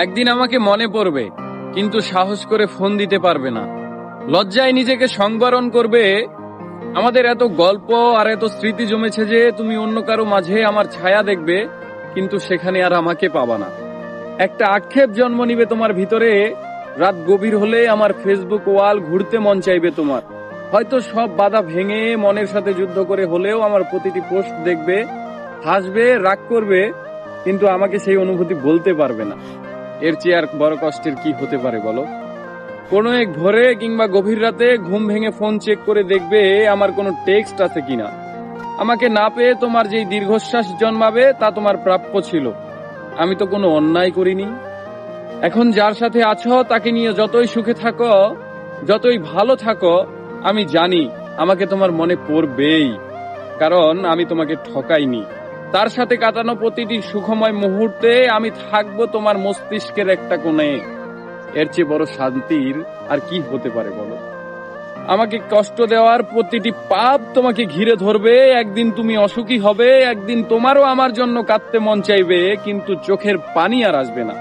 একদিন আমাকে মনে পড়বে, কিন্তু সাহস করে ফোন দিতে পারবে না। লজ্জায় নিজেকে সংবরণ করবে। আমাদের এত গল্প আর এত স্মৃতি জমেছে যে তুমি অন্য কারো মাঝে আমার ছায়া দেখবে, কিন্তু সেখানে আর আমাকে পাবা না। একটা আক্ষেপ জন্ম নিবে তোমার ভিতরে। রাত গভীর হলে আমার ফেসবুক ওয়াল ঘুরতে মন চাইবে তোমার। হয়তো সব বাধা ভেঙে মনের সাথে যুদ্ধ করে হলেও আমার প্রতিটি পোস্ট দেখবে, হাসবে, রাগ করবে, কিন্তু আমাকে সেই অনুভূতি বলতে পারবে না। এর চেয়ে আর বড় কষ্টের কি হতে পারে বলো? কোনো এক ভোরে কিংবা গভীর রাতে ঘুম ভেঙে ফোন চেক করে দেখবে আমার কোনো টেক্সট আছে কিনা। আমাকে না পেয়ে তোমার যেই দীর্ঘশ্বাস জন্মাবে তা তোমার প্রাপ্য ছিল। আমি তো কোনো অন্যায় করিনি। এখন যার সাথে আছো তাকে নিয়ে যতই সুখে থাকো, যতই ভালো থাকো, আমি জানি আমাকে তোমার মনে পড়বেই, কারণ আমি তোমাকে ঠকাইনি। তার সাথে কাটানো প্রতিটি সুখময় মুহূর্তে আমি থাকবো তোমার মস্তিষ্কের একটা কোণে। এর চেয়ে বড় শান্তির আর কি হতে পারে বলো? আমাকে কষ্ট দেওয়ার প্রতিটি পাপ তোমাকে ঘিরে ধরবে। একদিন তুমি অসুখী হবে, একদিন তোমারও আমার জন্য কাঁদতে মন চাইবে, কিন্তু চোখের পানি আর আসবে না।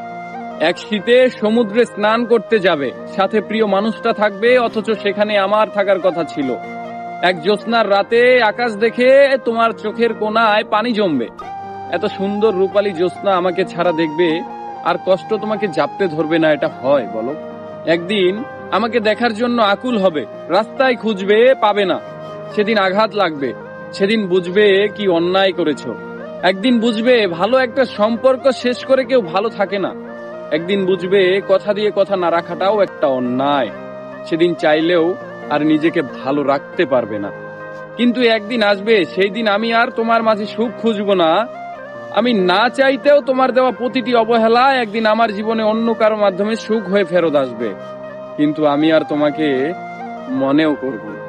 এক শীতে সমুদ্রে স্নান করতে যাবে, সাথে প্রিয় মানুষটা থাকবে, অথচ সেখানে আমার থাকার কথা ছিল। এক জ্যোৎস্নার রাতে আকাশ দেখে তোমার চোখের কোণায় পানি জমবে। এত সুন্দর রূপালী জ্যোৎস্না আমাকে ছাড়া দেখবে, আর কষ্ট তোমাকে জাপটে ধরবে না। এটা হয় বলো? একদিন আমাকে দেখার জন্য আকুল হবে, রাস্তায় খুঁজবে, পাবে না। সেদিন আঘাত লাগবে, সেদিন বুঝবে কি অন্যায় করেছো। একদিন বুঝবে ভালো একটা সম্পর্ক শেষ করে কেউ ভালো থাকে না। একদিন বুঝবে কথা দিয়ে কথা না রাখাটাও একটা অন্যায়। সেদিন চাইলেও আর নিজেকে ভালো রাখতে পারবে না। কিন্তু একদিন আসবে, সেই দিন আমি আর তোমার মাঝে সুখ খুঁজবো না। আমি না চাইতেও তোমার দেওয়া প্রতিটি অবহেলা একদিন আমার জীবনে অন্য কারো মাধ্যমে সুখ হয়ে ফেরত আসবে, কিন্তু আমি আর তোমাকে মনেও করব না।